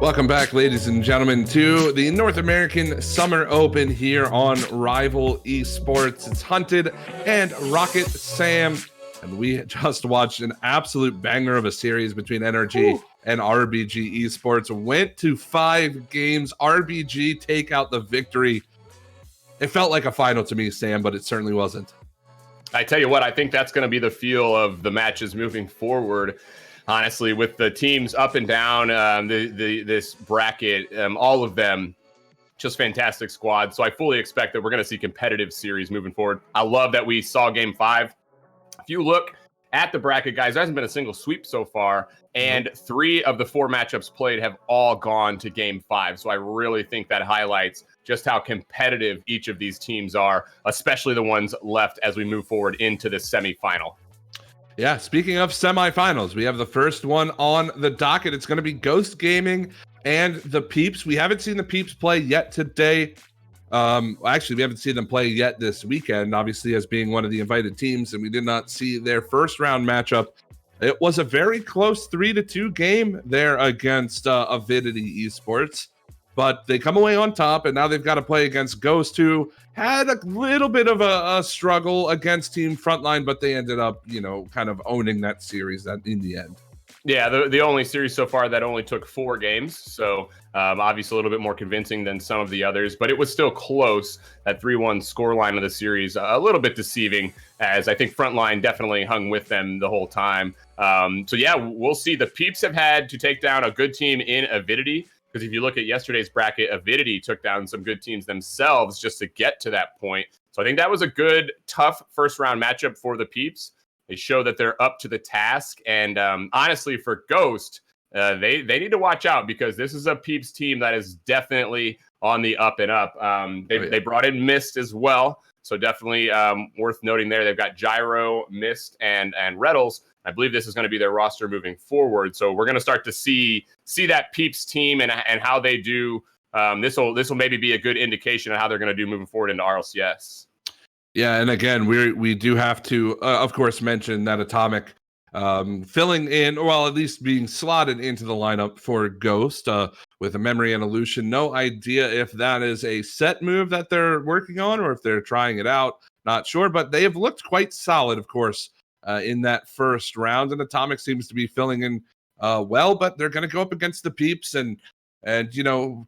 Welcome back, ladies and gentlemen, to the North American Summer Open here on Rival Esports. It's Hunted and Rocket Sam, and we just watched an absolute banger of a series between NRG and RBG Esports. Went to 5 games. RBG take out the victory. It felt like a final to me, Sam, but it certainly wasn't. I tell you what, I think that's going to be the feel of the matches moving forward. Honestly, with the teams up and down, this bracket, all of them, just fantastic squads. So I fully expect that we're going to see competitive series moving forward. I love that we saw Game 5. If you look at the bracket, guys, there hasn't been a single sweep so far, and 3 of the 4 matchups played have all gone to Game 5. So I really think that highlights just how competitive each of these teams are, especially the ones left as we move forward into the semifinal. Yeah, speaking of semifinals, we have the first one on the docket. It's going to be Ghost Gaming and the Peeps. We haven't seen the Peeps play yet today. Actually, we haven't seen them play yet this weekend, obviously, as being one of the invited teams, and we did not see their first round matchup. It was a very close 3-2 game there against Avidity Esports, but they come away on top, and now they've got to play against Ghost, who had a little bit of a struggle against Team Frontline, but they ended up, kind of owning that series in the end. Yeah, the only series so far that only took 4 games, so obviously a little bit more convincing than some of the others, but it was still close. That 3-1 scoreline of the series, a little bit deceiving, as I think Frontline definitely hung with them the whole time. So yeah, we'll see. The Peeps have had to take down a good team in Avidity, because if you look at yesterday's bracket, Avidity took down some good teams themselves just to get to that point. So I think that was a good, tough first-round matchup for the Peeps. They show that they're up to the task. And honestly, for Ghost, they need to watch out, because this is a Peeps team that is definitely on the up and up. They brought in Mist as well. So definitely worth noting there. They've got Gyro, Mist, and Reddles. I believe this is going to be their roster moving forward. So we're going to start to see that Peeps team and how they do. This will maybe be a good indication of how they're going to do moving forward into RLCS. Yeah, and again, we do have to, of course, mention that Atomic filling in, or at least being slotted into the lineup for Ghost with a Memory and Illusion. No idea if that is a set move that they're working on or if they're trying it out. Not sure, but they have looked quite solid, of course, in that first round. And Atomic seems to be filling in well, but they're going to go up against the Peeps. And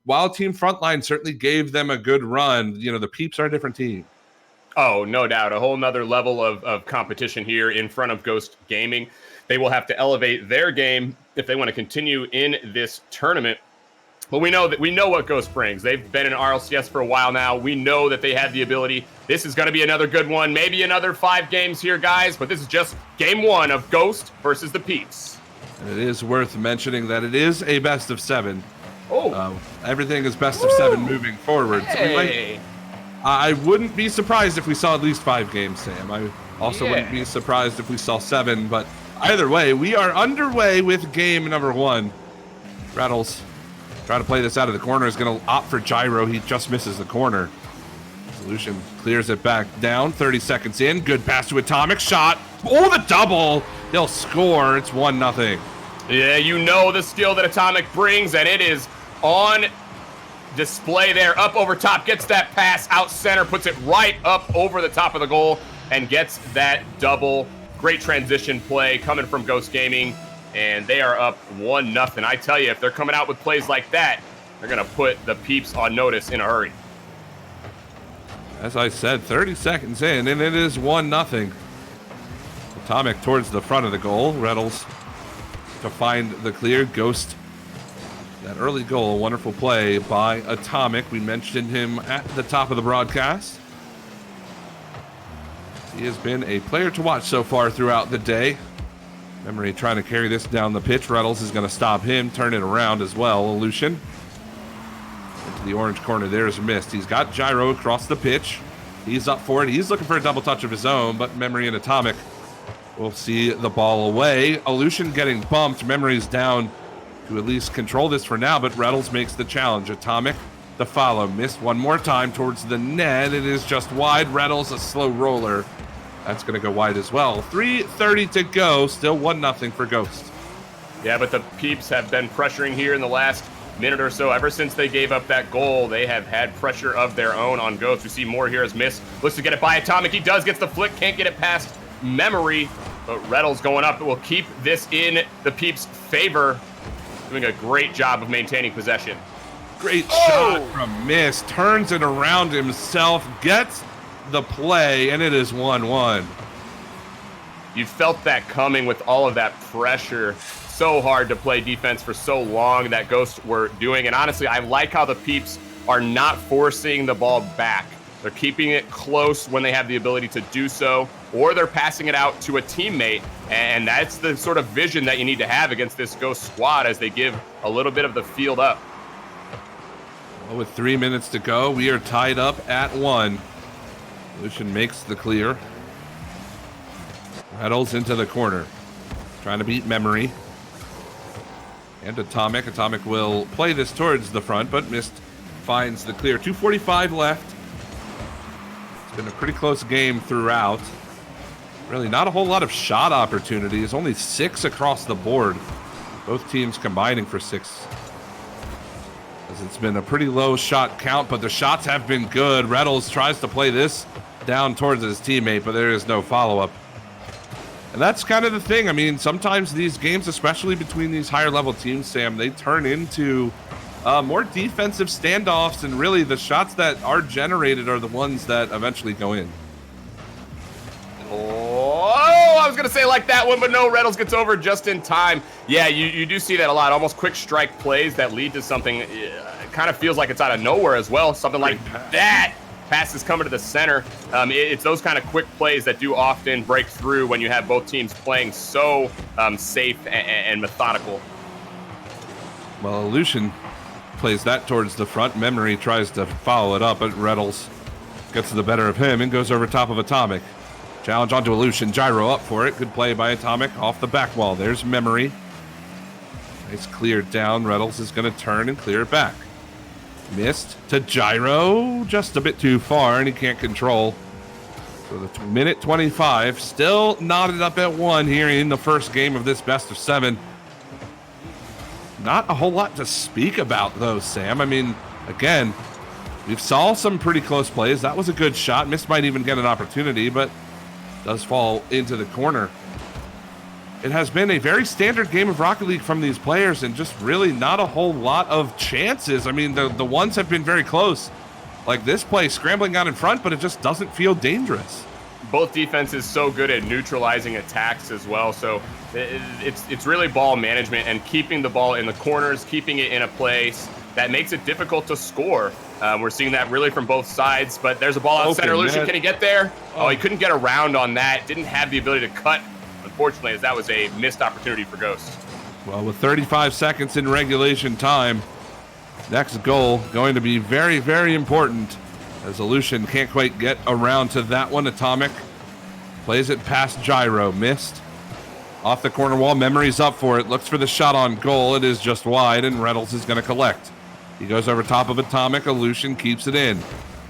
while Team Frontline certainly gave them a good run, the Peeps are a different team. Oh, no doubt. A whole nother level of competition here in front of Ghost Gaming. They will have to elevate their game if they want to continue in this tournament. But we know what Ghost brings. They've been in RLCS for a while now. We know that they have the ability. This is going to be another good one. Maybe another 5 games here, guys. But this is just game 1 of Ghost versus the Peeps. And it is worth mentioning that it is a best of 7. Oh. Everything is best of 7 moving forward. Hey. So I wouldn't be surprised if we saw at least 5 games, Sam. I also wouldn't be surprised if we saw 7. But either way, we are underway with game number 1. Rattles trying to play this out of the corner, is going to opt for Gyro. He just misses the corner. Solution clears it back down. 30 seconds in. Good pass to Atomic. Shot. Oh, the double. They'll score. It's 1-0. Yeah, you know the skill that Atomic brings, and it is on display there. Up over top, gets that pass out center, puts it right up over the top of the goal, and gets that double. Great transition play coming from Ghost Gaming, and they are up 1-0. I tell you, if they're coming out with plays like that, they're going to put the Peeps on notice in a hurry. As I said, 30 seconds in, and it is 1-0. Atomic towards the front of the goal. Reddles to find the clear. Ghost, that early goal, a wonderful play by Atomic. We mentioned him at the top of the broadcast. He has been a player to watch so far throughout the day. Memory trying to carry this down the pitch. Reddles is going to stop him, turn it around as well. Illusion into the orange corner. There's Mist. He's got Gyro across the pitch. He's up for it. He's looking for a double touch of his own, but Memory and Atomic will see the ball away. Illusion getting bumped. Memory's down to at least control this for now, but Reddles makes the challenge. Atomic to follow. Missed one more time towards the net. It is just wide. Reddles, a slow roller. That's going to go wide as well. 3:30 to go. Still 1-0 for Ghost. Yeah, but the Peeps have been pressuring here in the last minute or so. Ever since they gave up that goal, they have had pressure of their own on Ghost. We see more here as Miss looks to get it by Atomic. He does, gets the flick, can't get it past Memory, but Reddles going up. It will keep this in the Peeps' favor, doing a great job of maintaining possession. Great shot from Miss, turns it around himself, gets the play, and it is 1-1. You felt that coming with all of that pressure. So hard to play defense for so long that Ghosts were doing. And honestly, I like how the Peeps are not forcing the ball back. They're keeping it close when they have the ability to do so, or they're passing it out to a teammate. And that's the sort of vision that you need to have against this Ghost squad as they give a little bit of the field up. Well, with 3 minutes to go, we are tied up at 1. Lucian makes the clear. Reddles into the corner, trying to beat Memory. And Atomic. Atomic will play this towards the front, but Mist finds the clear. 2:45 left. It's been a pretty close game throughout. Really not a whole lot of shot opportunities. Only 6 across the board. Both teams combining for 6. As it's been a pretty low shot count, but the shots have been good. Reddles tries to play this down towards his teammate, but there is no follow-up. And that's kind of the thing. I mean, sometimes these games, especially between these higher level teams, Sam, they turn into more defensive standoffs, and really the shots that are generated are the ones that eventually go in. Oh, I was going to say like that one, but no, Reddles gets over just in time. Yeah, you do see that a lot. Almost quick strike plays that lead to something. It kind of feels like it's out of nowhere as well. Something like that. Passes coming to the center. It's those kind of quick plays that do often break through when you have both teams playing so safe and methodical. Well, Lucian plays that towards the front. Memory tries to follow it up, but Reddles gets the better of him and goes over top of Atomic. Challenge onto Lucian. Gyro up for it. Good play by Atomic off the back wall. There's Memory. Nice clear down. Reddles is going to turn and clear it back. Missed to Gyro, just a bit too far, and he can't control. So the minute 25, still knotted up at 1 here in the first game of this best of 7. Not a whole lot to speak about, though, Sam. I mean, again, we've saw some pretty close plays. That was a good shot. Mist might even get an opportunity, but does fall into the corner. It has been a very standard game of Rocket League from these players, and just really not a whole lot of chances. I mean, the ones have been very close. Like this play, scrambling out in front, but it just doesn't feel dangerous. Both defenses so good at neutralizing attacks as well. So it's really ball management and keeping the ball in the corners, keeping it in a place that makes it difficult to score. We're seeing that really from both sides, but there's a ball out center. Lucian, can he get there? Oh, he couldn't get around on that. Didn't have the ability to cut, unfortunately, as that was a missed opportunity for Ghost. Well, with 35 seconds in regulation time, next goal going to be very, very important, as Lucian can't quite get around to that one. Atomic plays it past Gyro. Missed. Off the corner wall. Memory's up for it. Looks for the shot on goal. It is just wide, and Reddles is going to collect. He goes over top of Atomic. Lucian keeps it in.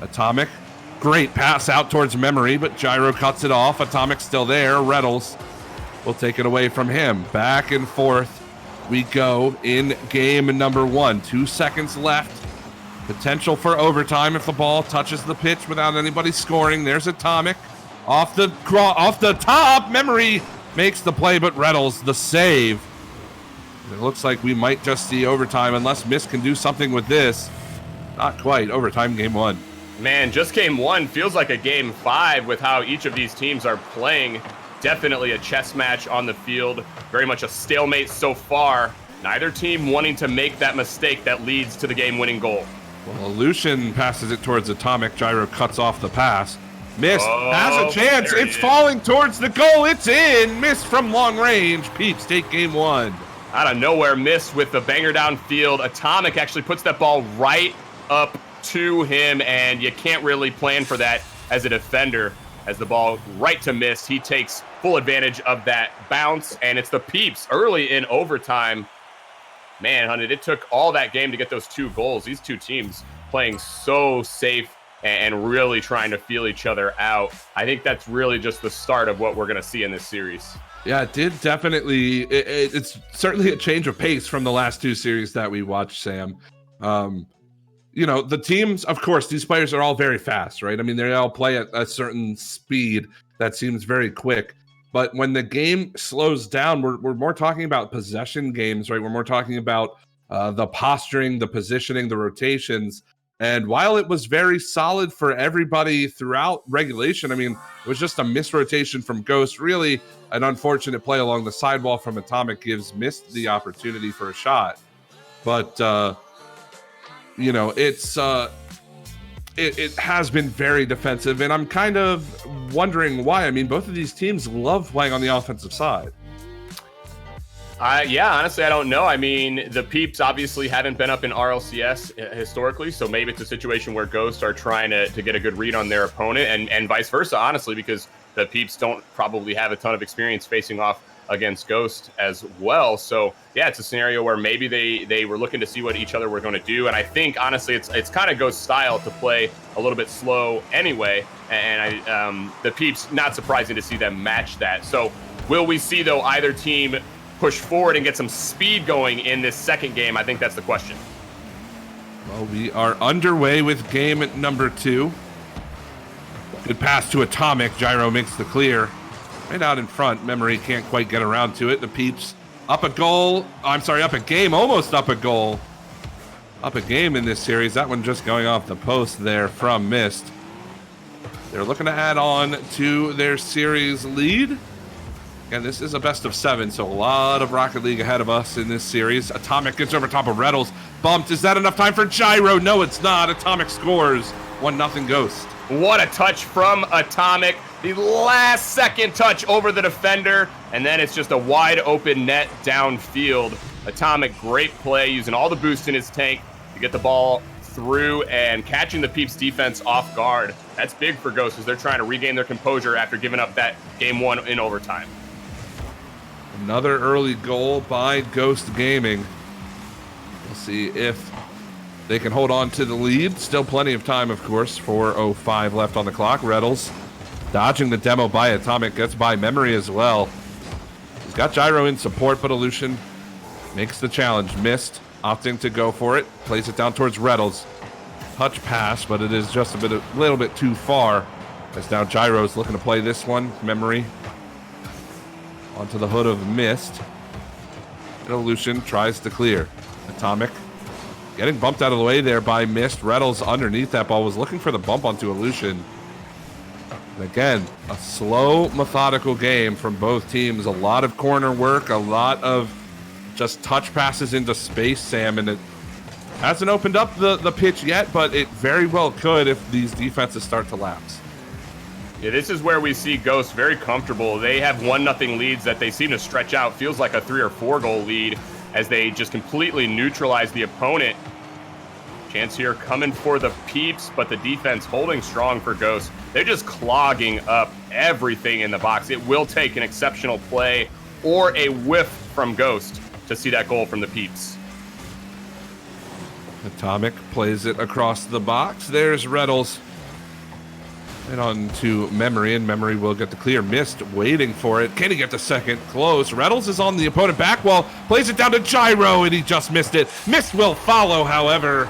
Atomic, great pass out towards Memory, but Gyro cuts it off. Atomic's still there. Reddles will take it away from him. Back and forth we go in game number 1. 2 seconds left. Potential for overtime if the ball touches the pitch without anybody scoring. There's Atomic. Off the top. Memory makes the play, but Reddles the save. It looks like we might just see overtime unless Mist can do something with this. Not quite. Overtime game 1. Man, just game 1 feels like a game 5 with how each of these teams are playing. Definitely a chess match on the field. Very much a stalemate so far. Neither team wanting to make that mistake that leads to the game-winning goal. Well, Lucian passes it towards Atomic. Gyro cuts off the pass. Missed. Has a chance. It's falling towards the goal. It's in. Missed from long range. Peeps take game 1. Out of nowhere, Missed with the banger downfield. Atomic actually puts that ball right up to him, and you can't really plan for that as a defender. As the ball right to Mist, he takes full advantage of that bounce, and it's the Peeps early in overtime. Man, Hunted, it took all that game to get those 2 goals. These 2 teams playing so safe and really trying to feel each other out. I think that's really just the start of what we're going to see in this series. Yeah, it did definitely. It's certainly a change of pace from the last two series that we watched, Sam. The teams, of course, these players are all very fast, right? I mean, they all play at a certain speed that seems very quick. But when the game slows down, we're more talking about possession games, right? We're more talking about the posturing, the positioning, the rotations. And while it was very solid for everybody throughout regulation, I mean, it was just a misrotation from Ghost. Really, an unfortunate play along the sidewall from Atomic gives Mist the opportunity for a shot. But, it has been very defensive, and I'm kind of wondering why. I mean, both of these teams love playing on the offensive side. Yeah, honestly, I don't know. I mean, the Peeps obviously haven't been up in RLCS historically, so maybe it's a situation where Ghosts are trying to get a good read on their opponent, and vice versa, honestly, because the Peeps don't probably have a ton of experience facing off against Ghost as well. So, yeah, it's a scenario where maybe they were looking to see what each other were going to do, and I think, honestly, it's kind of Ghost style to play a little bit slow anyway, and the Peeps, not surprising to see them match that. So, will we see, though, either team push forward and get some speed going in this second game? I think that's the question. Well, we are underway with game number 2. Good pass to Atomic. Gyro makes the clear. Right out in front. Memory can't quite get around to it. The Peeps up a goal. I'm sorry, up a game. Almost up a goal. Up a game in this series. That one just going off the post there from Mist. They're looking to add on to their series lead. And this is a best of 7, so a lot of Rocket League ahead of us in this series. Atomic gets over top of Reddles. Bumped. Is that enough time for Gyro? No, it's not. Atomic scores. 1-0 Ghost. What a touch from Atomic. The last second touch over the defender. And then it's just a wide open net downfield. Atomic, great play, using all the boost in his tank to get the ball through and catching the Peeps defense off guard. That's big for Ghost as they're trying to regain their composure after giving up that game 1 in overtime. Another early goal by Ghost Gaming. We'll see if they can hold on to the lead. Still plenty of time, of course. 4:05 left on the clock. Reddles dodging the demo by Atomic. Gets by Memory as well. He's got Gyro in support, but Aleutian makes the challenge. Missed, opting to go for it. Plays it down towards Reddles. Touch pass, but it is just a little bit too far. As now Gyro's looking to play this one. Memory onto the hood of Mist. And Aleutian tries to clear. Atomic getting bumped out of the way there by Mist. Reddles underneath that ball was looking for the bump onto Aleutian. And again, a slow, methodical game from both teams. A lot of corner work, a lot of just touch passes into space, Sam, and it hasn't opened up the pitch yet, but it very well could if these defenses start to lapse. Yeah, this is where we see Ghost very comfortable. They have 1-0 leads that they seem to stretch out. Feels like a 3 or 4 goal lead as they just completely neutralize the opponent. Chance here coming for the Peeps, but the defense holding strong for Ghost. They're just clogging up everything in the box. It will take an exceptional play or a whiff from Ghost to see that goal from the Peeps. Atomic plays it across the box. There's Reddles. And on to Memory, and Memory will get the clear. Mist waiting for it. Can he get the second? Close. Reddles is on the opponent back wall. Plays it down to Gyro, and he just missed it. Mist will follow, however.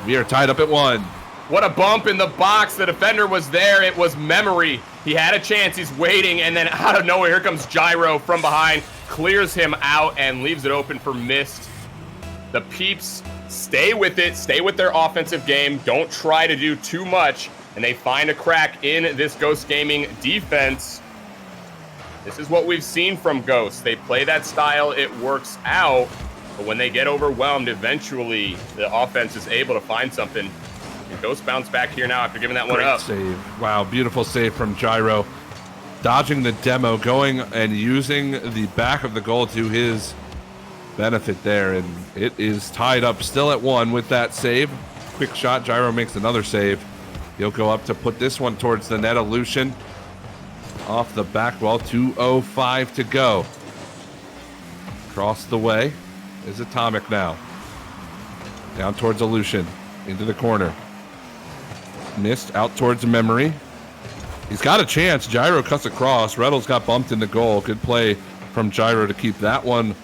We are tied up at 1. What a bump in the box. The defender was there. It was Memory. He had a chance. He's waiting, and then out of nowhere, here comes Gyro from behind. Clears him out and leaves it open for Mist. The Peeps stay with it. Stay with their offensive game. Don't try to do too much. And they find a crack in this Ghost Gaming defense. This is what we've seen from Ghost. They play that style, it works out. But when they get overwhelmed, eventually the offense is able to find something. And Ghost bounce back here now after giving that one up. Save. Wow, beautiful save from Gyro. Dodging the demo, going and using the back of the goal to his benefit there. And it is tied up still at 1 with that save. Quick shot, Gyro makes another save. He'll go up to put this one towards the net. Aleutian off the back wall. 2:05 to go. Across the way is Atomic now. Down towards Aleutian. Into the corner. Missed out towards Memory. He's got a chance. Gyro cuts across. Reddles got bumped in the goal. Good play from Gyro to keep that one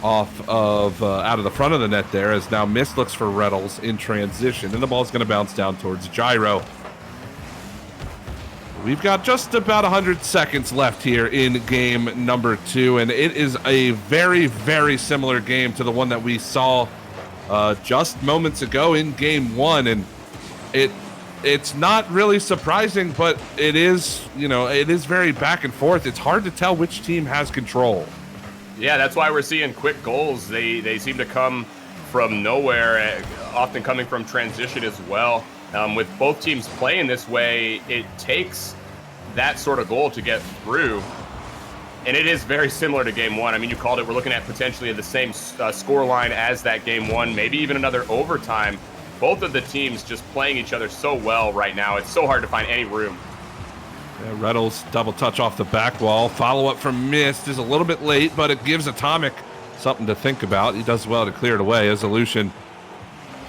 off of out of the front of the net there, as now Mist looks for Reddles in transition, and the ball's going to bounce down towards Gyro. We've got just about 100 seconds left here in game number 2, and it is a very, very similar game to the one that we saw just moments ago in game 1, and it's not really surprising, but it is, it is very back and forth. It's hard to tell which team has control. Yeah, that's why we're seeing quick goals. They seem to come from nowhere, often coming from transition as well. With both teams playing this way, it takes that sort of goal to get through. And it is very similar to game 1. I mean, you called it. We're looking at potentially the same score line as that game 1, maybe even another overtime. Both of the teams just playing each other so well right now. It's so hard to find any room. Yeah, Reddles double touch off the back wall. Follow up from Mist is a little bit late, but it gives Atomic something to think about. He does well to clear it away as Aleutian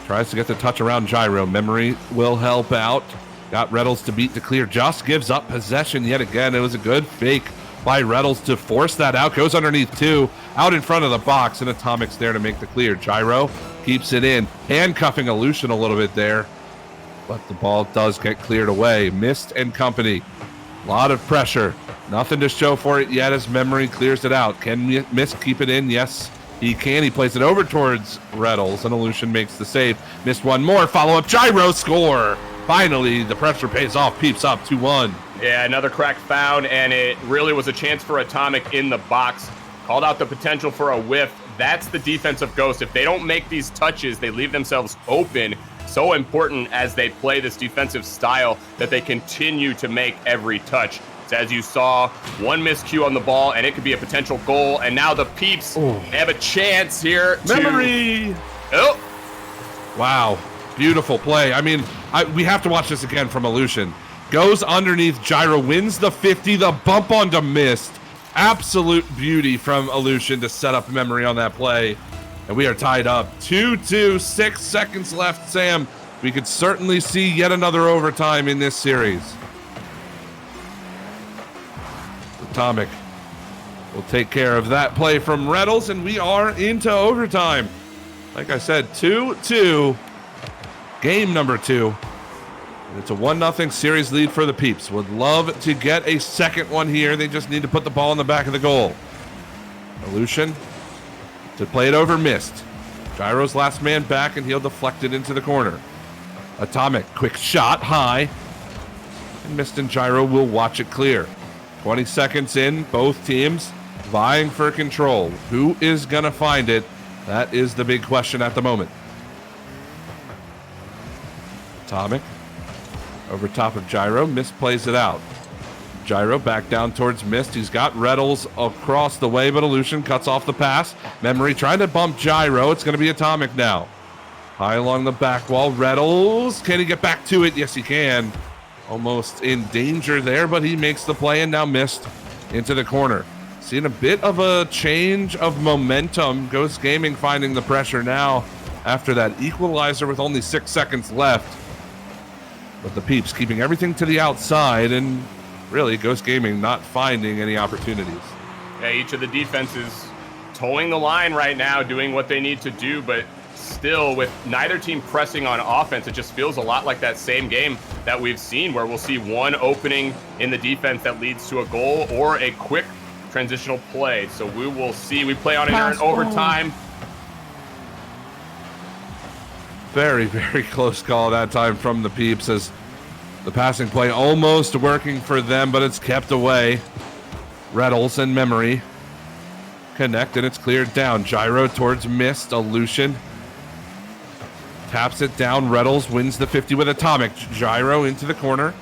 tries to get the touch around Gyro. Memory will help out. Got Reddles to beat to clear. Just gives up possession yet again. It was a good fake by Reddles to force that out. Goes underneath 2, out in front of the box, and Atomic's there to make the clear. Gyro keeps it in, handcuffing Aleutian a little bit there, but the ball does get cleared away. Mist and company. A lot of pressure. Nothing to show for it yet as Memory clears it out. Can Mist keep it in? Yes, he can. He plays it over towards Reddles, and Aleutian makes the save. Missed one more. Follow-up. Gyro score. Finally, the pressure pays off. Peeps up 2-1. Yeah, another crack found, and it really was a chance for Atomic in the box. Called out the potential for a whiff. That's the defensive ghost. If they don't make these touches, they leave themselves open. So important as they play this defensive style that they continue to make every touch. So as you saw, one miscue on the ball, and it could be a potential goal. And now the Peeps have a chance here. Memory! Oh! Wow. Beautiful play. I mean, we have to watch this again from Aleutian. Goes underneath Gyro, wins the 50, the bump onto Mist. Absolute beauty from Aleutian to set up Memory on that play. And we are tied up 2-2, 6 seconds left. Sam, we could certainly see yet another overtime in this series. Atomic will take care of that play from Reddles, and we are into overtime. Like I said, 2-2, game number 2. It's a 1-0 series lead for the Peeps. Would love to get a second one here. They just need to put the ball in the back of the goal. Aleutian to play it over Mist. Gyro's last man back, and he'll deflect it into the corner. Atomic, quick shot, high. And Mist and Gyro will watch it clear. 20 seconds in, both teams vying for control. Who is going to find it? That is the big question at the moment. Atomic over top of Gyro. Mist plays it out. Gyro back down towards Mist. He's got Reddles across the way, but Aleutian cuts off the pass. Memory trying to bump Gyro. It's going to be Atomic now. High along the back wall. Reddles. Can he get back to it? Yes, he can. Almost in danger there, but he makes the play, and now Mist into the corner. Seeing a bit of a change of momentum. Ghost Gaming finding the pressure now after that equalizer with only 6 seconds left. But the Peeps keeping everything to the outside, and really Ghost Gaming not finding any opportunities. Yeah, each of the defenses towing the line right now, doing what they need to do, but still with neither team pressing on offense, it just feels a lot like that same game that we've seen, where we'll see one opening in the defense that leads to a goal or a quick transitional play. So we will see. We play on it here in overtime. Very, very close call that time from the Peeps, as the passing play almost working for them, but it's kept away. Reddles and Memory connect, and it's cleared down. Gyro towards Mist. Aleutian taps it down. Reddles wins the 50 with Atomic. Gyro into the corner.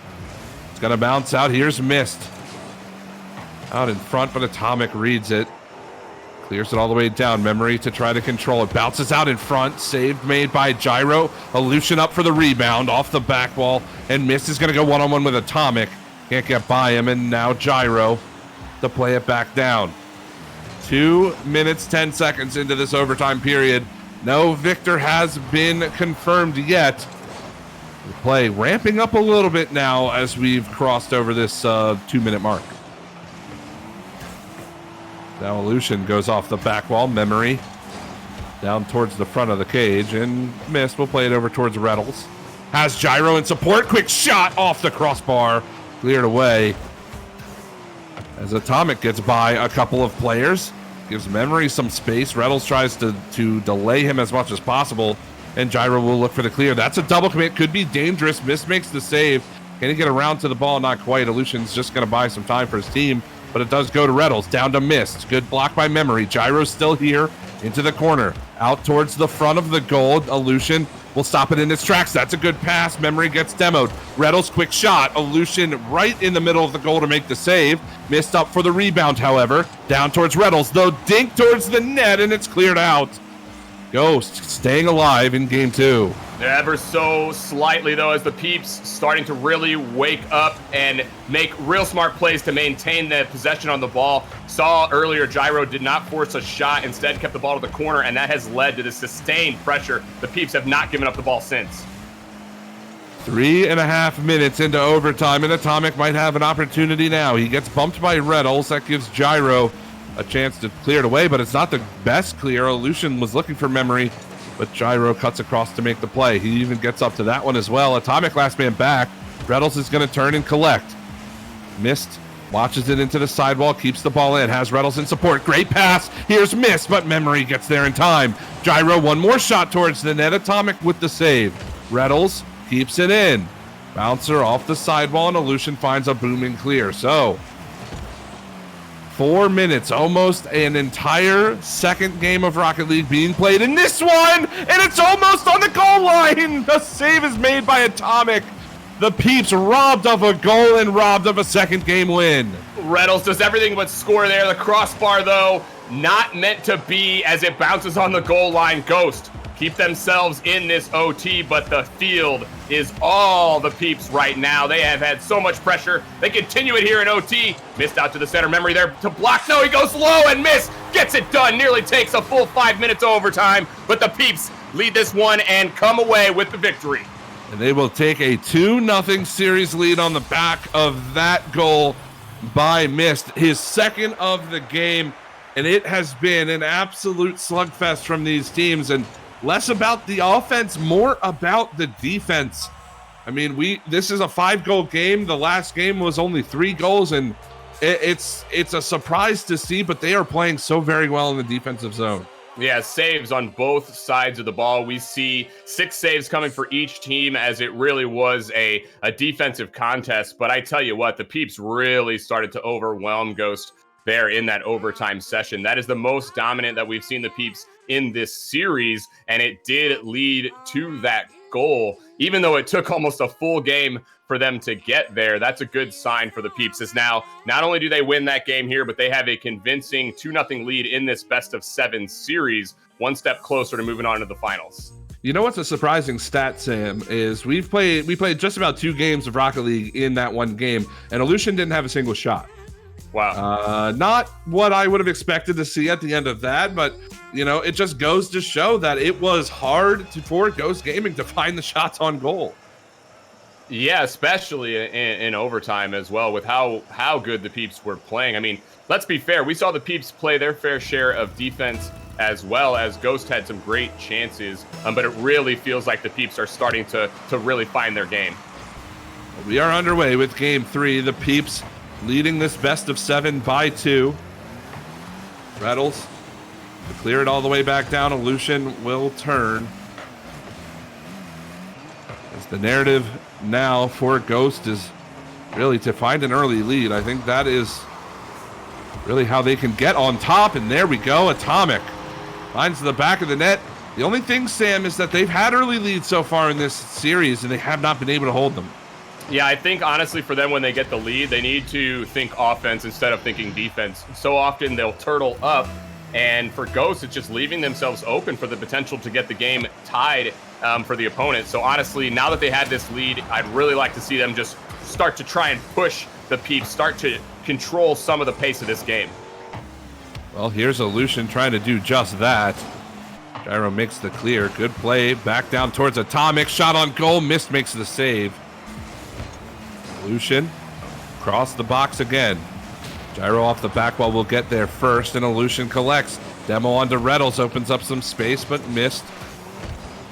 It's going to bounce out. Here's Mist. Out in front, but Atomic reads it. Clears it all the way down. Memory to try to control it. Bounces out in front. Save made by Gyro. Aleutian up for the rebound off the back wall. And Mist is going to go one-on-one with Atomic. Can't get by him. And now Gyro to play it back down. 2 minutes, 10 seconds into this overtime period. No victor has been confirmed yet. The play ramping up a little bit now as we've crossed over this 2-minute mark. Now Aleutian goes off the back wall. Memory down towards the front of the cage and missed. We'll play it over towards Reynolds. Has Gyro in support. Quick shot off the crossbar. Cleared away. As Atomic gets by a couple of players. Gives Memory some space. Reynolds tries to delay him as much as possible. And Gyro will look for the clear. That's a double commit. Could be dangerous. Mist makes the save. Can he get around to the ball? Not quite. Aleutian's just going to buy some time for his team. But it does go to Reynolds. Down to Mist. Good block by Memory. Gyro's still here. Into the corner. Out towards the front of the goal. Aleutian will stop it in its tracks. That's a good pass. Memory gets demoed. Reynolds, quick shot. Aleutian right in the middle of the goal to make the save. Missed up for the rebound, however. Down towards Reynolds, though. Dink towards the net, and it's cleared out. Ghost staying alive in game 2. Ever so slightly, though, as the Peeps starting to really wake up and make real smart plays to maintain the possession on the ball. Saw earlier Gyro did not force a shot, instead kept the ball to the corner, and that has led to the sustained pressure. The Peeps have not given up the ball since. 3.5 minutes into overtime, and Atomic might have an opportunity now. He gets bumped by Reynolds. That gives Gyro a chance to clear it away, but it's not the best clear. Aleutian was looking for Memory, but Gyro cuts across to make the play. He even gets up to that one as well. Atomic last man back. Reynolds is going to turn and collect. Mist watches it into the sidewall, keeps the ball in, has Reynolds in support. Great pass. Here's Mist, but Memory gets there in time. Gyro, one more shot towards the net. Atomic with the save. Reynolds keeps it in. Bouncer off the sidewall, and Aleutian finds a booming clear. So 4 minutes, almost an entire second game of Rocket League being played in this one, and it's almost on the goal line. The save is made by Atomic. The Peeps robbed of a goal and robbed of a second game win. Reynolds does everything but score there. The crossbar, though, not meant to be as it bounces on the goal line. Ghost keep themselves in this OT, but the field is all the Peeps right now. They have had so much pressure. They continue it here in OT. Missed out to the center. Memory there to block. No, he goes low and Miss gets it done. Nearly takes a full 5 minutes overtime, but the Peeps lead this one and come away with the victory. And they will take a 2-0 series lead on the back of that goal by Mist, his second of the game. And it has been an absolute slugfest from these teams, and less about the offense, more about the defense. I mean, this is a 5-goal game. The last game was only 3 goals, and it's a surprise to see, but they are playing so very well in the defensive zone. Yeah, saves on both sides of the ball. We see 6 saves coming for each team, as it really was a defensive contest. But I tell you what, the Peeps really started to overwhelm Ghost there in that overtime session. That is the most dominant that we've seen the Peeps in this series, and it did lead to that goal. Even though it took almost a full game for them to get there, that's a good sign for the Peeps, as now not only do they win that game here, but they have a convincing 2-0 lead in this best-of-7 series, one step closer to moving on to the finals. You know what's a surprising stat, Sam, is we played just about 2 games of Rocket League in that one game, and Aleutian didn't have a single shot. Wow. Not what I would have expected to see at the end of that, but you know, it just goes to show that it was hard for Ghost Gaming to find the shots on goal. Yeah, especially in overtime as well, with how good the Peeps were playing. I mean, let's be fair. We saw the Peeps play their fair share of defense, as well as Ghost had some great chances, but it really feels like the Peeps are starting to really find their game. We are underway with game 3. The Peeps leading this best-of-7 by 2. Reynolds to clear it all the way back down. Aleutian will turn. As the narrative now for Ghost is really to find an early lead. I think that is really how they can get on top. And there we go. Atomic finds the back of the net. The only thing, Sam, is that they've had early leads so far in this series, and they have not been able to hold them. Yeah, I think honestly for them, when they get the lead, they need to think offense instead of thinking defense. So often they'll turtle up, and for Ghost, it's just leaving themselves open for the potential to get the game tied for the opponent. So honestly, now that they had this lead, I'd really like to see them just start to try and push the Peeps, start to control some of the pace of this game. Well, here's Aleutian trying to do just that. Gyro makes the clear. Good play. Back down towards Atomic. Shot on goal. Mist makes the save. Lucian. Cross the box again. Gyro off the back wall will get there first, and Lucian collects. Demo onto Reynolds. Opens up some space, but Mist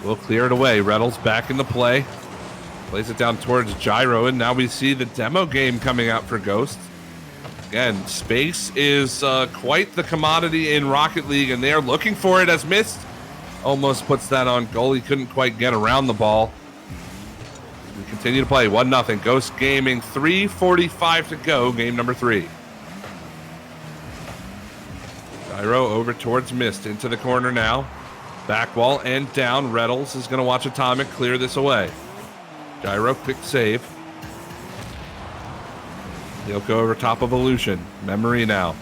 will clear it away. Reynolds back into play. Plays it down towards Gyro, and now we see the demo game coming out for Ghost. Again, space is quite the commodity in Rocket League, and they are looking for it as Mist almost puts that on goal. He couldn't quite get around the ball. We continue to play 1-0. Ghost Gaming, 3:45 to go, game number 3. Gyro over towards Mist, into the corner now. Back wall and down. Reynolds is going to watch Atomic clear this away. Gyro, quick save. He'll go over top of Illusion. Memory now.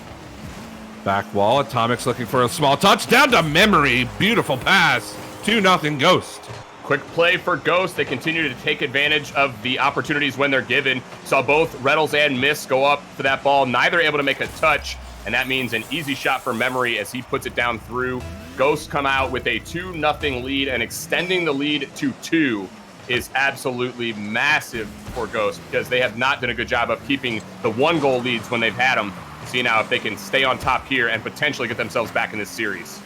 Back wall. Atomic's looking for a small touch. Down to Memory. Beautiful pass. 2-0 Ghost. Quick play for Ghost. They continue to take advantage of the opportunities when they're given. Saw both Reynolds and Mist go up for that ball. Neither able to make a touch, and that means an easy shot for Memory as he puts it down through. Ghost come out with a 2-0 lead, and extending the lead to 2 is absolutely massive for Ghost because they have not done a good job of keeping the 1-goal leads when they've had them. See now if they can stay on top here and potentially get themselves back in this series.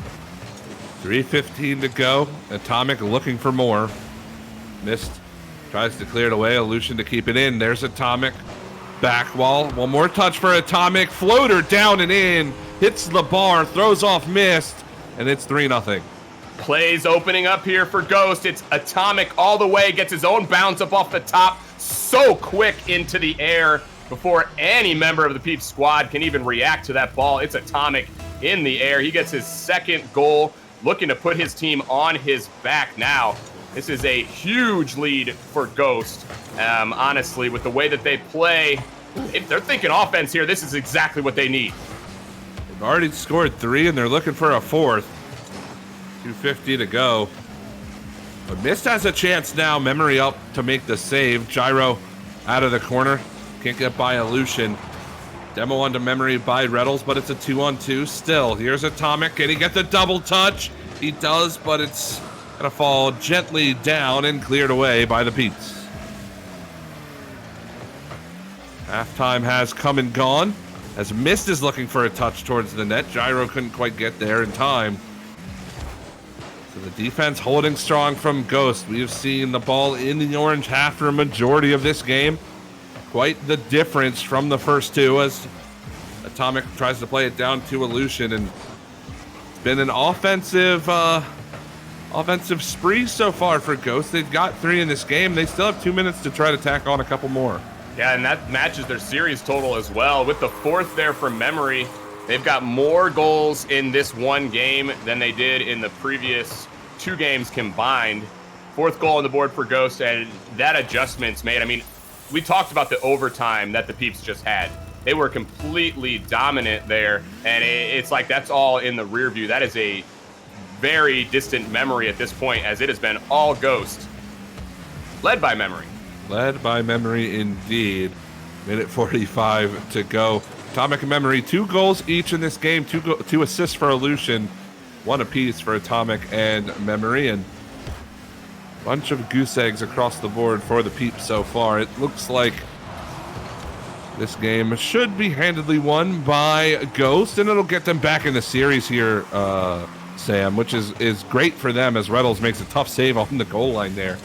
3:15 to go. Atomic looking for more. Mist tries to clear it away. Illusion to keep it in. There's Atomic. Back wall. One more touch for Atomic. Floater down and in. Hits the bar. Throws off Mist. And it's 3-0. Plays opening up here for Ghost. It's Atomic all the way. Gets his own bounce up off the top. So quick into the air before any member of the Peeps squad can even react to that ball. It's Atomic in the air. He gets his second goal, looking to put his team on his back now. This is a huge lead for Ghost. Honestly, with the way that they play, if they're thinking offense here, this is exactly what they need. They've already scored 3, and they're looking for a 4th. 2:50 to go. But Mist has a chance now. Memory up to make the save. Gyro out of the corner. Can't get by Illusion. Demo onto Memory by Reynolds, but it's a 2-on-2 still. Here's Atomic. Can he get the double touch? He does, but it's going to fall gently down and cleared away by the Peeps. Halftime has come and gone as Mist is looking for a touch towards the net. Gyro couldn't quite get there in time. So the defense holding strong from Ghost. We have seen the ball in the orange half for a majority of this game. Quite the difference from the first 2 as Atomic tries to play it down to Illusion, and it's been an offensive spree so far for Ghost. They've got 3 in this game. They still have 2 minutes to try to tack on a couple more. Yeah, and that matches their series total as well. With the 4th there for Memory, they've got more goals in this one game than they did in the previous 2 games combined. 4th goal on the board for Ghost, and that adjustment's made. I mean, we talked about the overtime that the Peeps just had. They were completely dominant there, and it's like that's all in the rear view. That is a very distant memory at this point, as it has been all Ghost. Led by Memory. Led by Memory indeed. Minute 45 to go. Atomic and Memory, 2 goals each in this game. 2 assists for Illusion. 1 apiece for Atomic and Memory, and bunch of goose eggs across the board for the Peeps so far. It looks like this game should be handedly won by Ghost, and it'll get them back in the series here, Sam, which is great for them as Reynolds makes a tough save on the goal line there,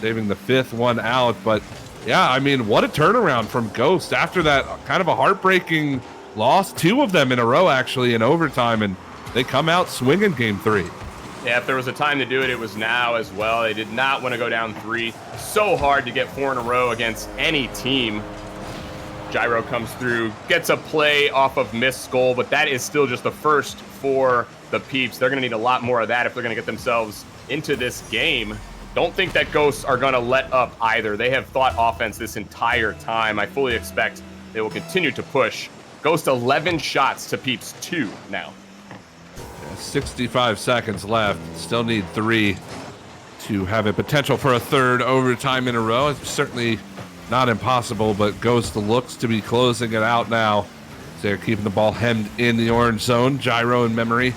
saving the 5th one out. But yeah, I mean, what a turnaround from Ghost after that kind of a heartbreaking loss, 2 of them in a row actually in overtime, and they come out swinging game 3. Yeah, if there was a time to do it, it was now as well. They did not want to go down 3. So hard to get 4 in a row against any team. Gyro comes through, gets a play off of Mist's goal, but that is still just the first for the Peeps. They're going to need a lot more of that if they're going to get themselves into this game. Don't think that Ghosts are going to let up either. They have thought offense this entire time. I fully expect they will continue to push. Ghost 11 shots to Peeps 2 now. 65 seconds left. Still need 3 to have a potential for a 3rd overtime in a row. It's certainly not impossible, but Ghost looks to be closing it out now. They're keeping the ball hemmed in the orange zone. Gyro and Memory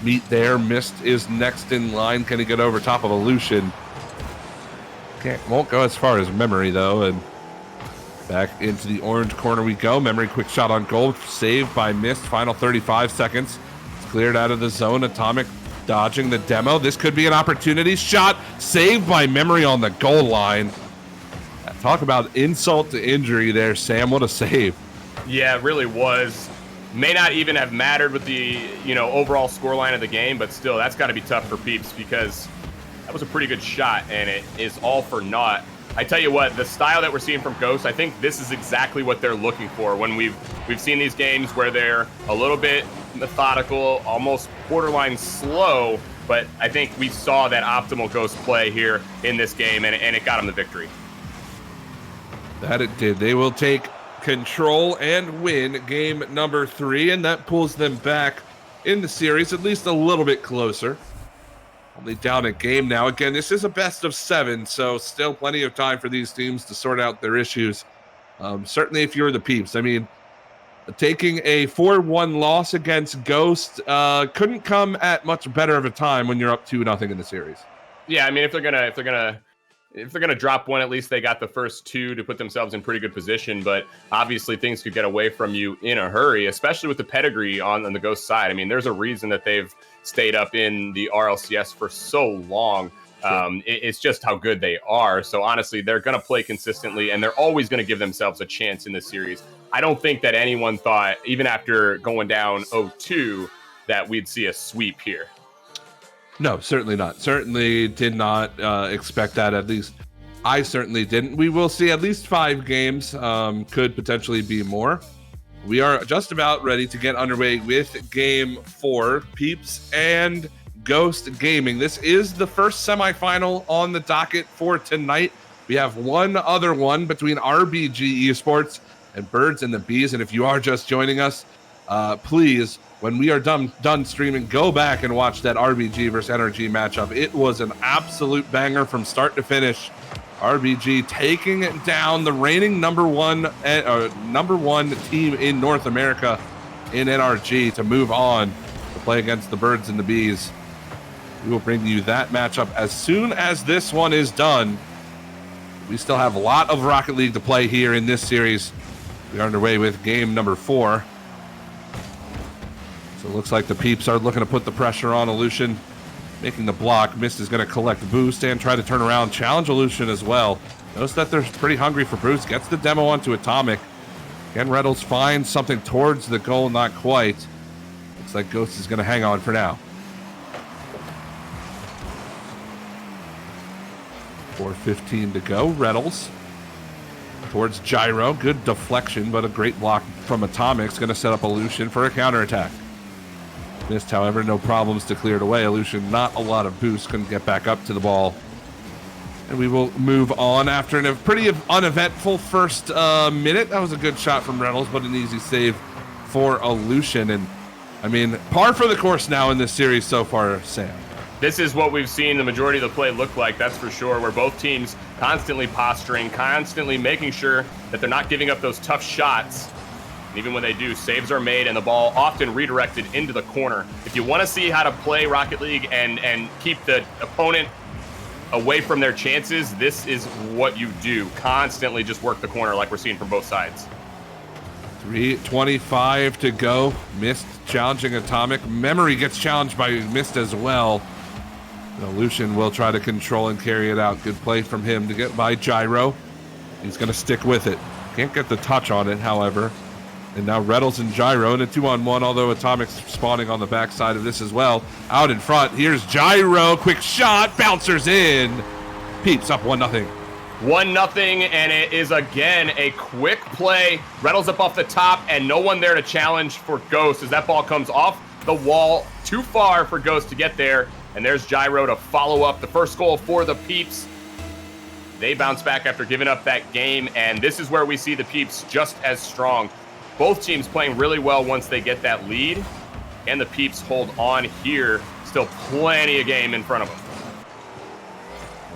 meet there. Mist is next in line. Can he get over top of Illusion? Won't go as far as Memory, though. And back into the orange corner we go. Memory quick shot on goal. Saved by Mist. Final 35 seconds. It's cleared out of the zone. Atomic dodging the demo. This could be an opportunity. Shot saved by Memory on the goal line. Talk about insult to injury there, Sam. What a save. Yeah, it really was. May not even have mattered with the, overall scoreline of the game, but still, that's got to be tough for Peeps because that was a pretty good shot, and it is all for naught. I tell you what, the style that we're seeing from Ghost, I think this is exactly what they're looking for. When we've seen these games where they're a little bit methodical, almost borderline slow, but I think we saw that optimal Ghost play here in this game, and it got them the victory. That it did. They will take control and win game number 3, and that pulls them back in the series at least a little bit closer. Only down a game now. Again, this is a best of 7, so still plenty of time for these teams to sort out their issues. Certainly if you're the Peeps. I mean, taking a 4-1 loss against Ghost couldn't come at much better of a time when you're up 2-0 in the series. Yeah, I mean, if they're gonna drop one, at least they got the first 2 to put themselves in pretty good position. But obviously, things could get away from you in a hurry, especially with the pedigree on the Ghost side. I mean, there's a reason that they've stayed up in the RLCS for so long. Sure. It's just how good they are. So honestly, they're gonna play consistently, and they're always gonna give themselves a chance in this series. I don't think that anyone thought, even after going down 0-2, that we'd see a sweep here. No, certainly not. Certainly did not expect that. At least I certainly didn't. We will see at least 5 games, could potentially be more. We are just about ready to get underway with game 4, Peeps and Ghost Gaming. This is the first semifinal on the docket for tonight. We have one other one between RBG Esports and Birds and the Bees. And if you are just joining us, please, when we are done streaming, go back and watch that RBG versus NRG matchup. It was an absolute banger from start to finish. RBG taking down the reigning number one team in North America in NRG to move on to play against the Birds and the Bees. We will bring you that matchup as soon as this one is done. We still have a lot of Rocket League to play here in this series. We are underway with game number 4. So it looks like the Peeps are looking to put the pressure on Illusion, making the block. Mist is going to collect boost and try to turn around, challenge Illusion as well. Notice that they're pretty hungry for boost. Gets the demo onto Atomic. Can Reynolds find something towards the goal? Not quite. Looks like Ghost is going to hang on for now. 4:15 to go. Reynolds towards Gyro. Good deflection, but a great block from Atomic's going to set up Illusion for a counterattack. Missed, however, no problems to clear it away. Illusion, not a lot of boost, couldn't get back up to the ball. And we will move on after a pretty uneventful first minute. That was a good shot from Reynolds, but an easy save for Illusion. And, I mean, par for the course now in this series so far, Sam. This is what we've seen the majority of the play look like, that's for sure, where both teams constantly posturing, constantly making sure that they're not giving up those tough shots. And even when they do, saves are made and the ball often redirected into the corner. If you want to see how to play Rocket League and keep the opponent away from their chances, this is what you do. Constantly just work the corner like we're seeing from both sides. 3:25 to go. Mist challenging Atomic. Memory gets challenged by Mist as well. Illusion will try to control and carry it out. Good play from him to get by Gyro. He's going to stick with it. Can't get the touch on it, however. And now Reynolds and Gyro in a 2-on-1, although Atomic's spawning on the backside of this as well. Out in front, here's Gyro. Quick shot, bouncers in. Peeps up 1-0. 1-0, and it is again a quick play. Reynolds up off the top, and no one there to challenge for Ghost as that ball comes off the wall. Too far for Ghost to get there. And there's Gyro to follow up the first goal for the Peeps. They bounce back after giving up that game, and this is where we see the Peeps just as strong. Both teams playing really well once they get that lead, and the Peeps hold on here. Still plenty of game in front of them.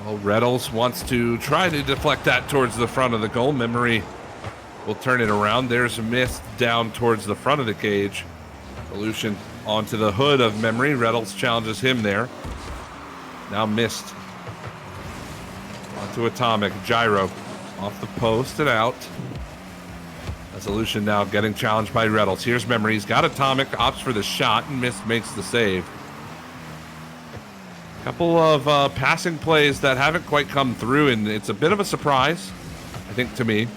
Well, Reynolds wants to try to deflect that towards the front of the goal. Memory will turn it around. There's a Mist down towards the front of the cage. Illusion onto the hood of Memory. Reynolds challenges him there. Now missed. Onto Atomic. Gyro off the post and out. Resolution now getting challenged by Reynolds. Here's Memory. He's got Atomic. Opts for the shot and missed. Makes the save. Couple of passing plays that haven't quite come through, and it's a bit of a surprise, I think, to me.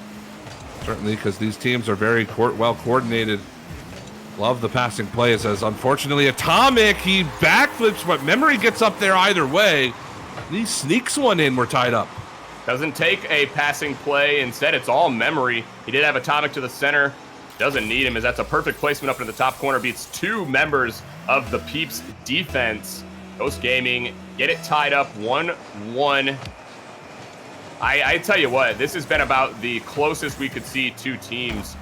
Certainly, because these teams are very well coordinated. Love the passing plays, as unfortunately Atomic, he backflips, but Memory gets up there either way. He sneaks one in. We're tied up. Doesn't take a passing play. Instead, it's all Memory. He did have Atomic to the center. Doesn't need him, as that's a perfect placement up in the top corner. Beats two members of the Peeps defense. Ghost Gaming get it tied up 1-1. I tell you what, this has been about the closest we could see two teams.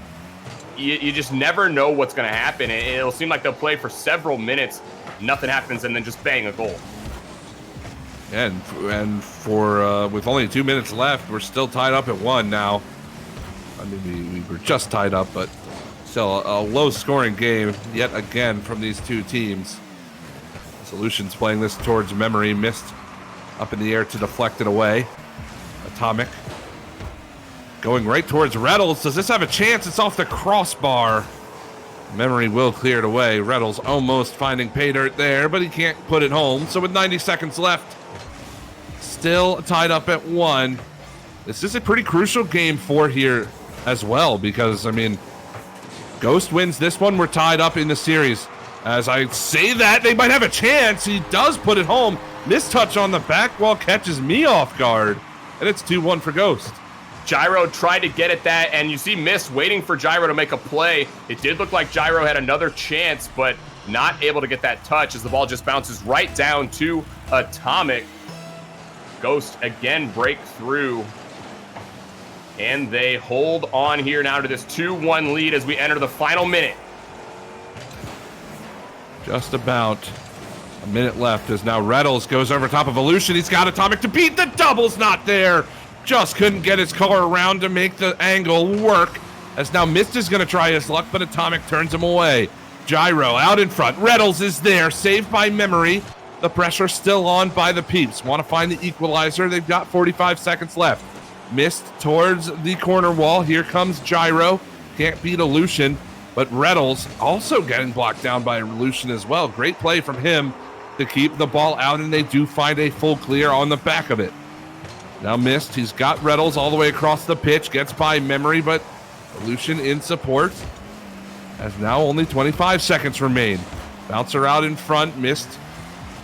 You just never know what's going to happen. It'll seem like they'll play for several minutes, nothing happens, and then just bang, a goal. And for with only 2 minutes left, we're still tied up at 1 now. I mean, we were just tied up, but still a low-scoring game yet again from these two teams. Solutions playing this towards Memory, missed up in the air to deflect it away. Atomic going right towards Reynolds. Does this have a chance? It's off the crossbar. Memory will clear it away. Reynolds almost finding pay dirt there, but he can't put it home. So with 90 seconds left, still tied up at 1. This is a pretty crucial game 4 here as well, because, I mean, Ghost wins this one, we're tied up in the series. As I say that, they might have a chance. He does put it home. Mistouch on the back wall catches me off guard. And it's 2-1 for Ghost. Gyro tried to get at that, and you see Mist waiting for Gyro to make a play. It did look like Gyro had another chance, but not able to get that touch as the ball just bounces right down to Atomic. Ghost again break through. And they hold on here now to this 2-1 lead as we enter the final minute. Just about a minute left as now Reynolds goes over top of Elution. He's got Atomic to beat. The double's not there. Just couldn't get his car around to make the angle work. As now Mist is going to try his luck, but Atomic turns him away. Gyro out in front. Reynolds is there, saved by Memory. The pressure still on by the Peeps. Want to find the equalizer. They've got 45 seconds left. Mist towards the corner wall. Here comes Gyro. Can't beat Elution. But Reynolds also getting blocked down by Elution as well. Great play from him to keep the ball out, and they do find a full clear on the back of it. Now Mist, he's got Reynolds all the way across the pitch, gets by Memory, but Elution in support. As now only 25 seconds remain. Bouncer out in front, Mist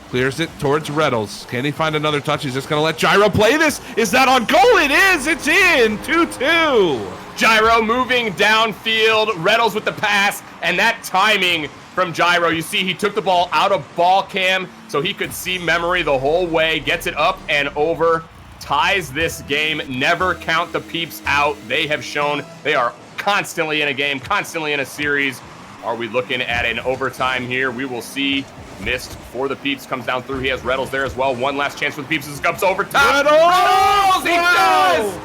clears it towards Reynolds. Can he find another touch? He's just going to let Gyro play this. Is that on goal? It is! It's in! 2-2! Gyro moving downfield, Reynolds with the pass, and that timing from Gyro. You see he took the ball out of ball cam so he could see Memory the whole way, gets it up and over, ties this game. Never count the Peeps out. They have shown they are constantly in a game, constantly in a series. Are we looking at an overtime here? We will see. Mist for the Peeps comes down through. He has Reynolds there as well. One last chance for the Peeps as it comes overtime. Reynolds! He does!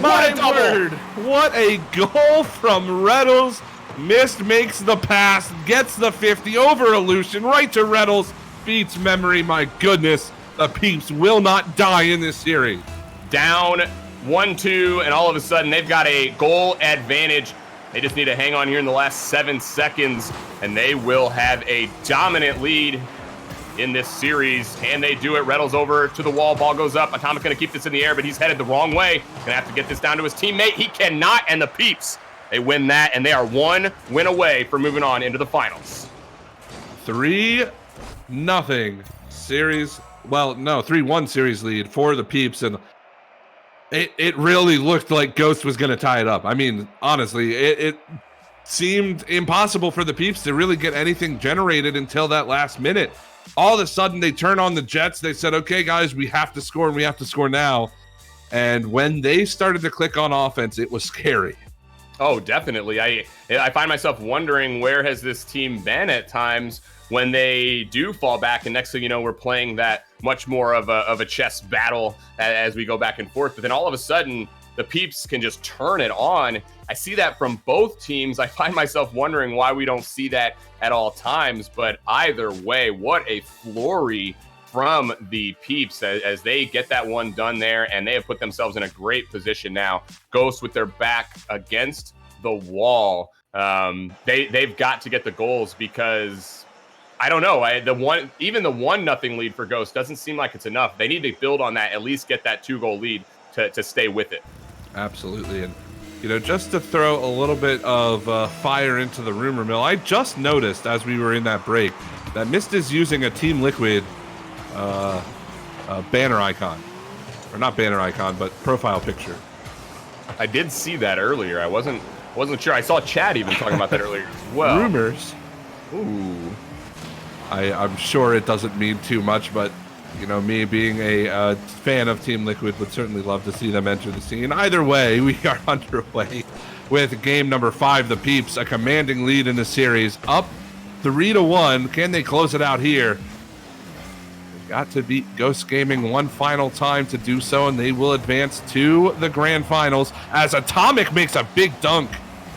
My What a double. word! What a goal from Reynolds. Mist makes the pass, gets the 50 over Elution, right to Reynolds, beats Memory. My goodness, the Peeps will not die in this series. Down 1-2, and all of a sudden they've got a goal advantage. They just need to hang on here in the last 7 seconds, and they will have a dominant lead in this series. Can they do it? Reynolds over to the wall. Ball goes up. Atomic going to keep this in the air, but he's headed the wrong way. Going to have to get this down to his teammate. He cannot, and the Peeps, they win that, and they are 1 win away from moving on into the finals. 3-0 series. Well, no, 3-1 series lead for the Peeps, and it really looked like Ghost was going to tie it up. I mean, honestly, it seemed impossible for the Peeps to really get anything generated until that last minute. All of a sudden, they turn on the Jets. They said, okay, guys, we have to score, and we have to score now. And when they started to click on offense, it was scary. Oh, definitely. I find myself wondering, where has this team been at times when they do fall back, and next thing you know, we're playing that much more of a chess battle as we go back and forth. But then all of a sudden, the Peeps can just turn it on. I see that from both teams. I find myself wondering why we don't see that at all times. But either way, what a flurry from the Peeps as they get that one done there, and they have put themselves in a great position now. Ghost with their back against the wall. They've got to get the goals because I don't know. The 1-0 lead for Ghost doesn't seem like it's enough. They need to build on that, at least get that 2-goal lead to stay with it. Absolutely. And, just to throw a little bit of fire into the rumor mill, I just noticed as we were in that break that Mist is using a Team Liquid banner icon. Or not banner icon, but profile picture. I did see that earlier. I wasn't sure. I saw Chad even talking about that earlier as well. Rumors. Ooh. I'm sure it doesn't mean too much, but me being a fan of Team Liquid would certainly love to see them enter the scene. Either way, we are underway with game number 5. The Peeps, a commanding lead in the series, up 3-1. Can they close it out here? They've got to beat Ghost Gaming one final time to do so, and they will advance to the grand finals as Atomic makes a big dunk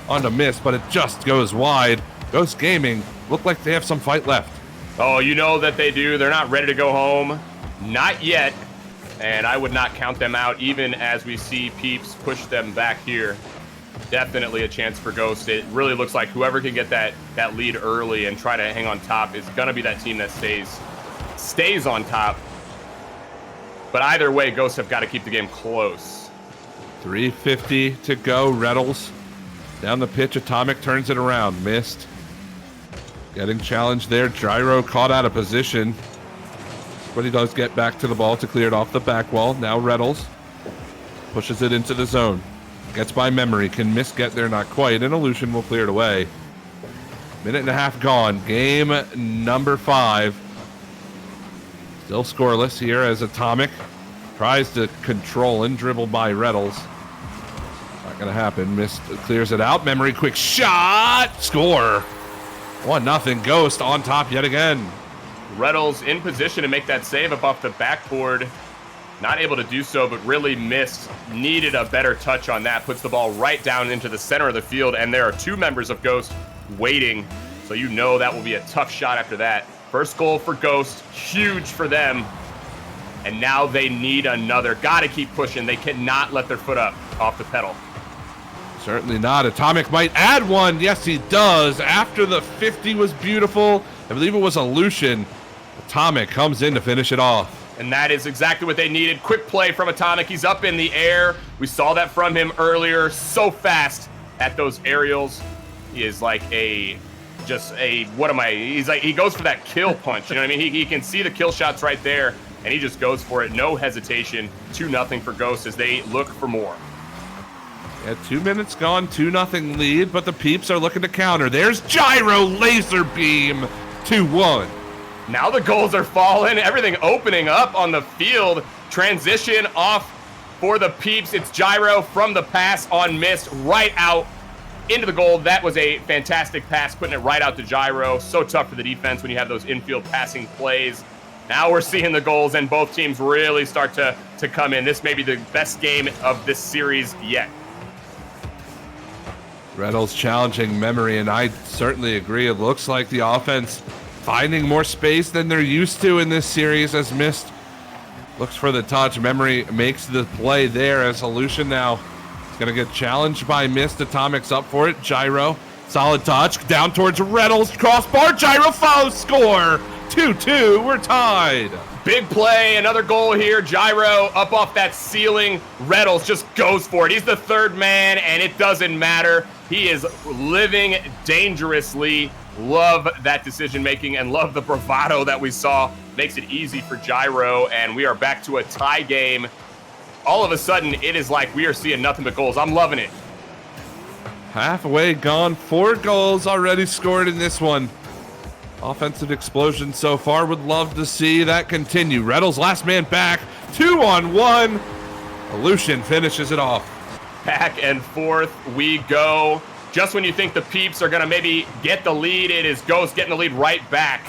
onto Mist, but it just goes wide. Ghost Gaming look like they have some fight left. Oh, you know that they do. They're not ready to go home. Not yet. And I would not count them out, even as we see Peeps push them back here. Definitely a chance for Ghost. It really looks like whoever can get that lead early and try to hang on top is going to be that team that stays on top. But either way, Ghosts have got to keep the game close. 3:50 to go. Reynolds down the pitch. Atomic turns it around. Missed. Getting challenged there. Gyro caught out of position. But he does get back to the ball to clear it off the back wall. Now Reynolds pushes it into the zone. Gets by Memory. Can Mist get there? Not quite. And Illusion will clear it away. Minute and a half gone. Game number 5. Still scoreless here as Atomic tries to control and dribble by Reynolds. Not going to happen. Mist clears it out. Memory, quick shot. Score. 1-0. Ghost on top yet again. Reynolds in position to make that save up off the backboard. Not able to do so, but really missed. Needed a better touch on that. Puts the ball right down into the center of the field, and there are 2 members of Ghost waiting. So that will be a tough shot after that. First goal for Ghost. Huge for them. And now they need another. Got to keep pushing. They cannot let their foot up off the pedal. Certainly not. Atomic might add one. Yes, he does. After the 50 was beautiful, I believe it was Illusion. Atomic comes in to finish it off. And that is exactly what they needed. Quick play from Atomic. He's up in the air. We saw that from him earlier. So fast at those aerials. He is like he goes for that kill punch. You know what I mean? He can see the kill shots right there, and he just goes for it. No hesitation. 2-0 for Ghost as they look for more. Yeah, 2 minutes gone, 2-0 lead, but the Peeps are looking to counter. There's Gyro laser beam, 2-1. Now the goals are falling, everything opening up on the field. Transition off for the Peeps. It's Gyro from the pass on Mist, right out into the goal. That was a fantastic pass, putting it right out to Gyro. So tough for the defense when you have those infield passing plays. Now we're seeing the goals, and both teams really start to come in. This may be the best game of this series yet. Reynolds challenging Memory, and I certainly agree. It looks like the offense finding more space than they're used to in this series as Mist looks for the touch. Memory makes the play there as Illusion now is going to get challenged by Mist. Atomic's up for it. Gyro, solid touch, down towards Reynolds, crossbar, Gyro follows, score! 2-2, we're tied. Big play, another goal here. Gyro up off that ceiling. Reynolds just goes for it. He's the third man, and it doesn't matter. He is living dangerously. Love that decision making and love the bravado that we saw. Makes it easy for Gyro, and we are back to a tie game. All of a sudden, it is like we are seeing nothing but goals. I'm loving it. Halfway gone, 4 goals already scored in this one. Offensive explosion so far. Would love to see that continue. Reynolds last man back. 2-on-1. Illusion finishes it off. Back and forth we go. Just when you think the Peeps are going to maybe get the lead, it is Ghost getting the lead right back.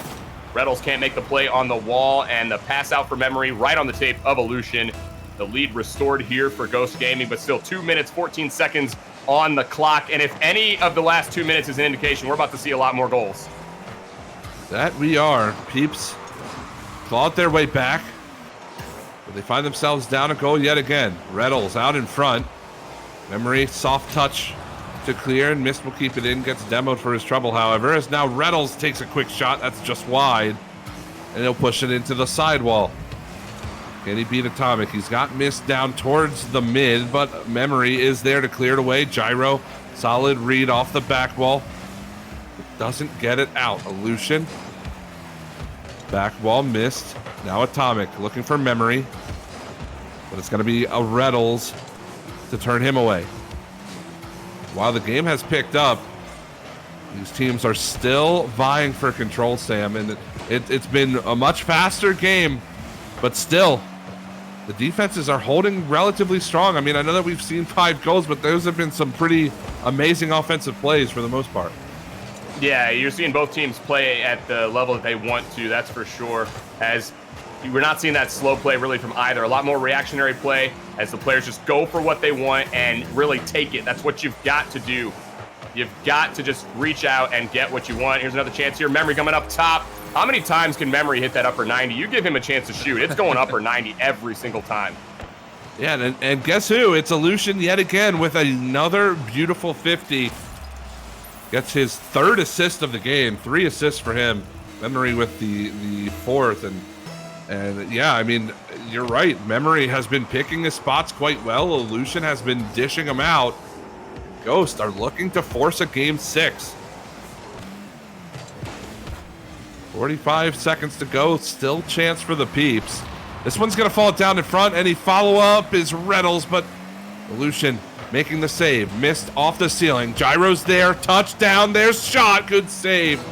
Reynolds can't make the play on the wall, and the pass out for Memory right on the tape of Illusion. The lead restored here for Ghost Gaming, but still 2 minutes, 14 seconds on the clock. And if any of the last 2 minutes is an indication, we're about to see a lot more goals. That we are. Peeps clawed their way back, but they find themselves down a goal yet again. Reynolds out in front. Memory, soft touch to clear, and Mist will keep it in. Gets demoed for his trouble, however, as now Reynolds takes a quick shot. That's just wide, and he'll push it into the sidewall. Can he beat Atomic? He's got Mist down towards the mid, but Memory is there to clear it away. Gyro, solid read off the back wall. Doesn't get it out. Aleutian. Back wall missed. Now Atomic looking for Memory, but it's going to be a Reynolds to turn him away. While the game has picked up, these teams are still vying for control, Sam, and it's been a much faster game, but still, the defenses are holding relatively strong. I mean, I know that we've seen 5 goals, but those have been some pretty amazing offensive plays for the most part. Yeah, you're seeing both teams play at the level that they want to, that's for sure, as we're not seeing that slow play really from either. A lot more reactionary play as the players just go for what they want and really take it. That's what you've got to do. You've got to just reach out and get what you want. Here's another chance here. Memory coming up top. How many times can Memory hit that upper 90? You give him a chance to shoot. It's going upper 90 every single time. Yeah, and guess who? It's Aleutian yet again with another beautiful 50. Gets his 3rd assist of the game. 3 assists for him. Memory with the 4th, and yeah, I mean, you're right. Memory has been picking his spots quite well. Aleutian has been dishing them out. Ghost are looking to force a game 6. 45 seconds to go. Still chance for the Peeps. This one's going to fall down in front. Any follow-up is Reynolds, but Aleutian making the save. Missed off the ceiling. Gyro's there. Touchdown. There's shot. Good save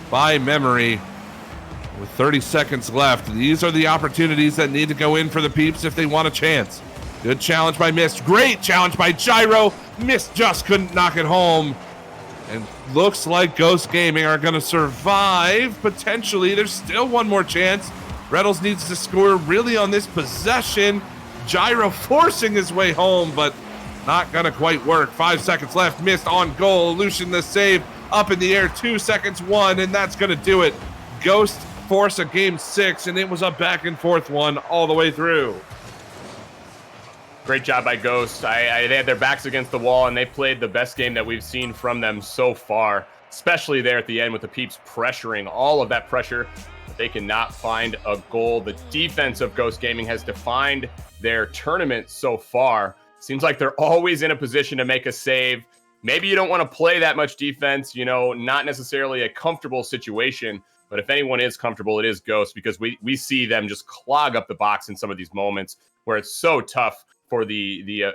by Memory. With 30 seconds left, these are the opportunities that need to go in for the Peeps if they want a chance. Good challenge by Mist. Great challenge by Gyro. Mist just couldn't knock it home. And looks like Ghost Gaming are going to survive. Potentially, there's still one more chance. Reynolds needs to score really on this possession. Gyro forcing his way home, but not going to quite work. 5 seconds left. Mist on goal. Aleutian the save. Up in the air. 2 seconds, 1, and that's going to do it. Ghost force a game 6, and it was a back and forth one all the way through. Great job by Ghost. They had their backs against the wall, and they played the best game that we've seen from them so far, especially there at the end with the Peeps pressuring all of that pressure. But they cannot find a goal. The defense of Ghost Gaming has defined their tournament so far. Seems like they're always in a position to make a save. Maybe you don't want to play that much defense, not necessarily a comfortable situation. But if anyone is comfortable, it is Ghost, because we see them just clog up the box in some of these moments where it's so tough for the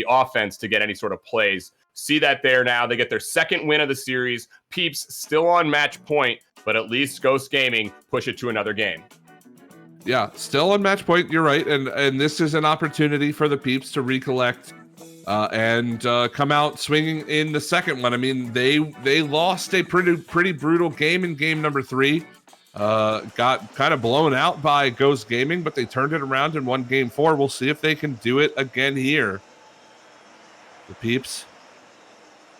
offense to get any sort of plays. See that there now. They get their 2nd win of the series. Peeps still on match point, but at least Ghost Gaming push it to another game. Yeah, still on match point. You're right, and this is an opportunity for the Peeps to recollect and come out swinging in the second one. I mean, they lost a pretty brutal game in game number 3. Got kind of blown out by Ghost Gaming, but they turned it around and won game 4. We'll see if they can do it again here. The Peeps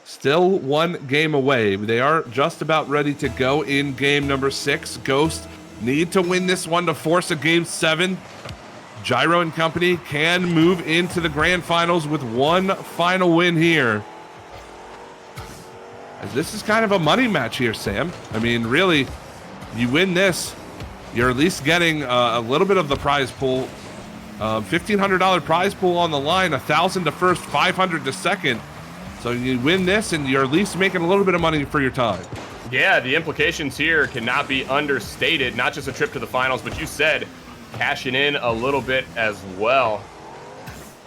still 1 game away. They are just about ready to go in game number 6. Ghost need to win this one to force a game 7. Gyro and company can move into the grand finals with 1 final win here. As this is kind of a money match here, Sam. I mean, really, you win this, you're at least getting a little bit of the prize pool. $1,500 prize pool on the line, $1,000 to first, $500 to second. So you win this, and you're at least making a little bit of money for your time. Yeah, the implications here cannot be understated. Not just a trip to the finals, but you said cashing in a little bit as well.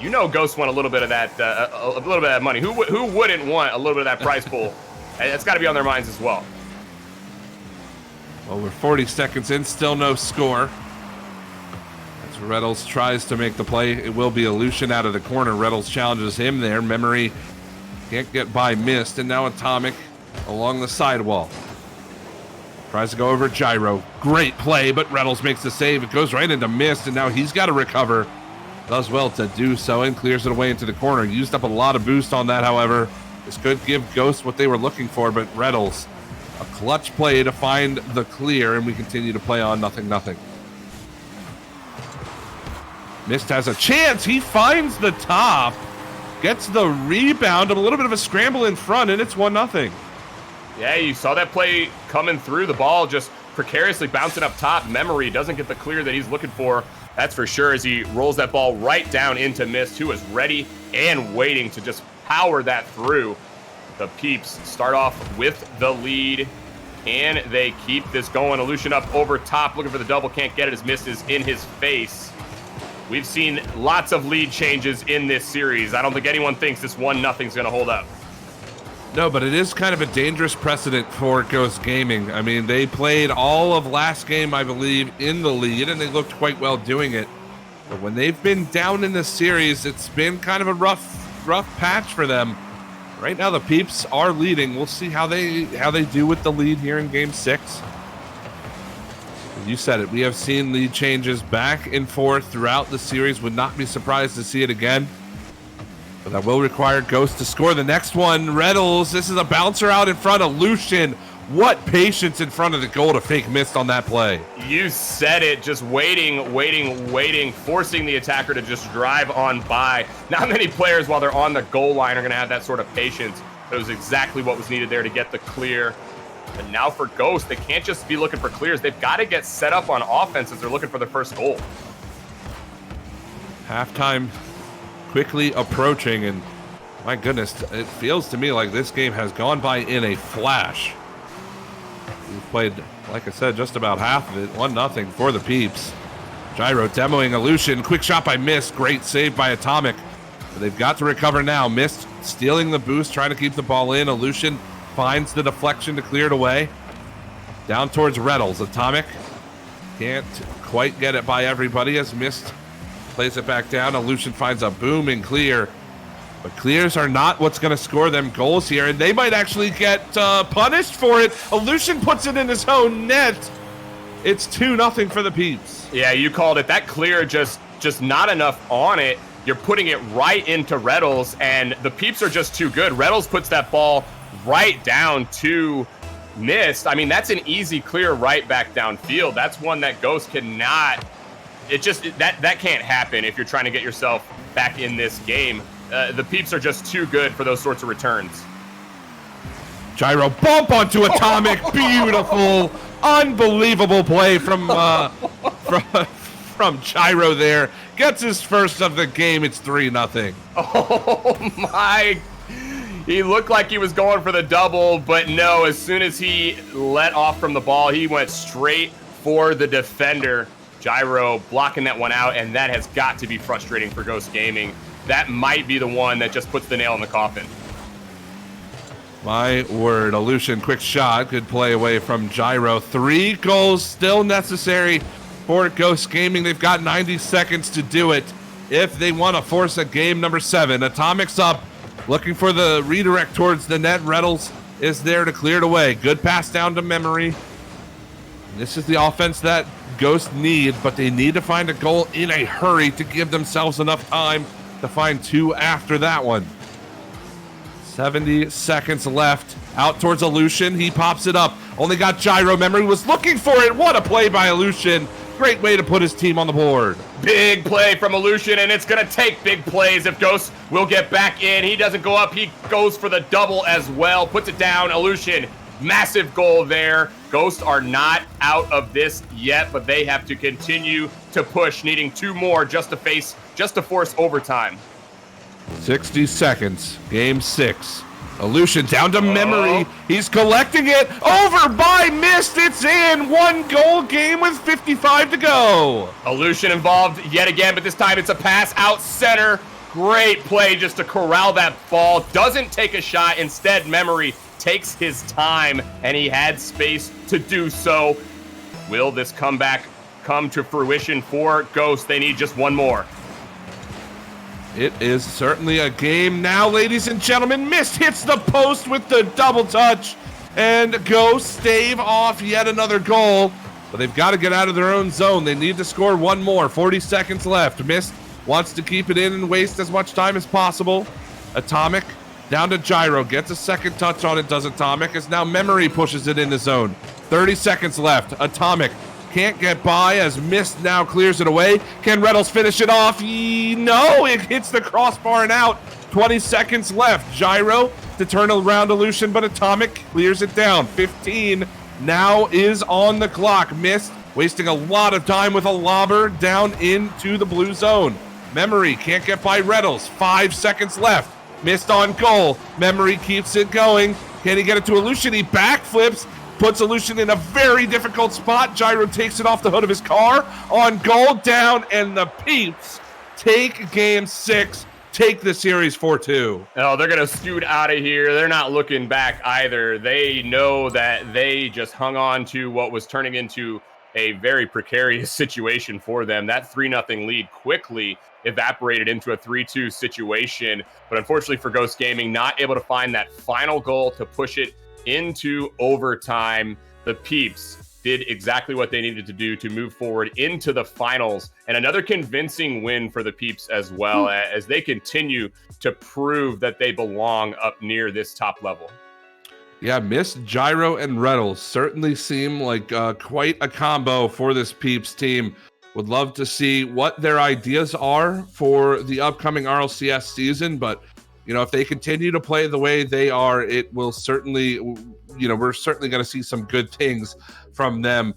Ghost want a little bit of that, money. Who wouldn't want a little bit of that prize pool? It's got to be on their minds as well. Well, we're 40 seconds in, still no score. As Reynolds tries to make the play, it will be Aleutian out of the corner. Reynolds challenges him there. Memory can't get by Mist, and now Atomic along the sidewall. Tries to go over Gyro. Great play, but Reynolds makes the save. It goes right into Mist, and now he's got to recover. Does well to do so and clears it away into the corner. Used up a lot of boost on that, however. This could give Ghost what they were looking for, but Reynolds, a clutch play to find the clear, and we continue to play on 0-0. Mist has a chance. He finds the top, gets the rebound, a little bit of a scramble in front, and it's 1-0. Yeah, you saw that play coming through. The ball just precariously bouncing up top. Memory doesn't get the clear that he's looking for. That's for sure, as he rolls that ball right down into Mist, who is ready and waiting to just power that through. The Peeps start off with the lead. Can they keep this going? Aleutian up over top, looking for the double, can't get it as Mist is in his face. We've seen lots of lead changes in this series. I don't think anyone thinks this 1-0 is going to hold up. No, but it is kind of a dangerous precedent for Ghost Gaming. I mean, they played all of last game, I believe, in the lead, and they looked quite well doing it. But when they've been down in this series, it's been kind of a rough patch for them. Right now, the Peeps are leading. We'll see how they do with the lead here in Game 6. You said it. We have seen lead changes back and forth throughout the series. Would not be surprised to see it again. But that will require Ghost to score the next one. Reynolds, this is a bouncer out in front of Lucian. What patience in front of the goal to fake Mist on that play. You said it, just waiting, forcing the attacker to just drive on by. Not many players, while they're on the goal line, are going to have that sort of patience. It was exactly what was needed there to get the clear. And now for Ghost, they can't just be looking for clears. They've got to get set up on offense as they're looking for their first goal. Halftime quickly approaching, and my goodness, it feels to me like this game has gone by in a flash. We've played, like I said, just about half of it. 1-0 for the Peeps. Gyro demoing Aleutian. Quick shot by Mist. Great save by Atomic. But they've got to recover now. Mist stealing the boost, trying to keep the ball in. Aleutian finds the deflection to clear it away. Down towards Reynolds. Atomic can't quite get it by everybody as Mist plays it back down. Aleutian finds a booming clear. But clears are not what's going to score them goals here, and they might actually get punished for it. Aleutian puts it in his own net. It's 2-0 for the Peeps. Yeah, you called it. That clear just not enough on it. You're putting it right into Reynolds, and the Peeps are just too good. Reynolds puts that ball right down to Mist. I mean, that's an easy clear right back downfield. That's one that Ghost cannot. It just that can't happen if you're trying to get yourself back in this game. The Peeps are just too good for those sorts of returns. Gyro bump onto Atomic. Beautiful, unbelievable play from Gyro there. Gets his first of the game. It's 3-0. Oh my. He looked like he was going for the double, but no, as soon as he let off from the ball, he went straight for the defender. Gyro blocking that one out, and that has got to be frustrating for Ghost Gaming. That might be the one that just puts the nail in the coffin. My word, Aleutian, quick shot, good play away from Gyro. 3 goals still necessary for Ghost Gaming. They've got 90 seconds to do it if they want to force a game number 7. Atomic's up, looking for the redirect towards the net. Reynolds is there to clear it away. Good pass down to Memory. This is the offense that Ghost need, but they need to find a goal in a hurry to give themselves enough time to find 2 after that one. 70 seconds left. Out towards Aleutian. He pops it up. Only got Gyro. Memory was looking for it. What a play by Aleutian. Great way to put his team on the board. Big play from Aleutian, and it's going to take big plays if Ghost will get back in. He doesn't go up. He goes for the double as well. Puts it down. Aleutian, massive goal there. Ghosts are not out of this yet, but they have to continue to push, needing 2 more just to force overtime. 60 seconds. Game 6. Aleutian down to Memory. He's collecting it. Over by Mist. It's in. 1 goal game with 55 to go. Aleutian involved yet again, but this time it's a pass out center. Great play just to corral that ball. Doesn't take a shot. Instead, Memory takes his time, and he had space to do so. Will this comeback come to fruition for Ghost? They need just 1 more. It is certainly a game now, ladies and gentlemen. Mist hits the post with the double touch, and Ghost stave off yet another goal. But they've got to get out of their own zone. They need to score 1 more. 40 seconds left. Mist wants to keep it in and waste as much time as possible. Atomic down to Gyro, gets a second touch on it, does Atomic, as now Memory pushes it in the zone. 30 seconds left. Atomic can't get by as Mist now clears it away. Can Reynolds finish it off? No, it hits the crossbar and out. 20 seconds left. Gyro to turn around Illusion, but Atomic clears it down. 15 now is on the clock. Mist wasting a lot of time with a lobber down into the blue zone. Memory can't get by Reynolds. 5 seconds left. Missed on goal. Memory keeps it going. Can he get it to Illusion? He backflips, puts Illusion in a very difficult spot. Gyro takes it off the hood of his car. On goal, down, and the Peeps take game 6. Take the series 4-2. Oh, they're going to scoot out of here. They're not looking back either. They know that they just hung on to what was turning into a very precarious situation for them. That 3-0 lead quickly evaporated into a 3-2 situation. But unfortunately for Ghost Gaming, not able to find that final goal to push it into overtime. The Peeps did exactly what they needed to do to move forward into the finals. And another convincing win for the Peeps as well, as they continue to prove that they belong up near this top level. Yeah, Mist, Gyro, and Reynolds certainly seem like quite a combo for this Peeps team. Would love to see what their ideas are for the upcoming RLCS season, but if they continue to play the way they are, it will certainly, we're certainly going to see some good things from them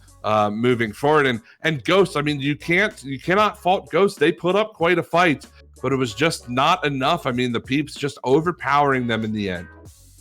moving forward. And Ghost, I mean, you cannot fault Ghost. They put up quite a fight, but it was just not enough. I mean, the Peeps just overpowering them in the end.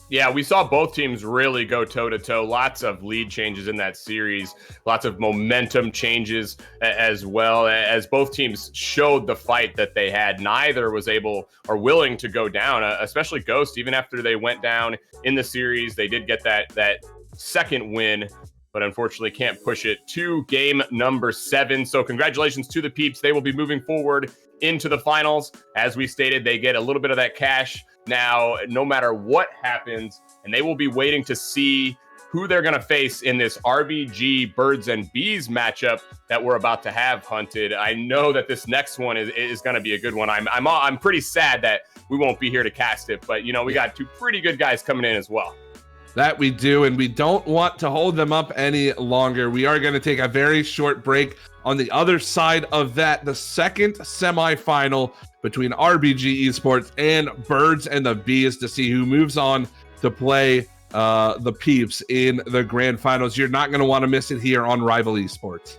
Yeah, we saw both teams really go toe-to-toe. Lots of lead changes in that series. Lots of momentum changes as well, as both teams showed the fight that they had. Neither was able or willing to go down, especially Ghost. Even after they went down in the series, they did get that second win, but unfortunately can't push it to game number 7. So congratulations to the Peeps. They will be moving forward into the finals. As we stated, they get a little bit of that cash now, no matter what happens, and they will be waiting to see who they're going to face in this RBG Birds and Bees matchup that we're about to have, Hunted. I know that this next one is going to be a good one. I'm pretty sad that we won't be here to cast it, but we got 2 pretty good guys coming in as well. That we do, and we don't want to hold them up any longer. We are going to take a very short break. On the other side of that, the second semifinal between RBG Esports and Birds and the Bees to see who moves on to play the Peeps in the grand finals. You're not going to want to miss it here on Rival Esports.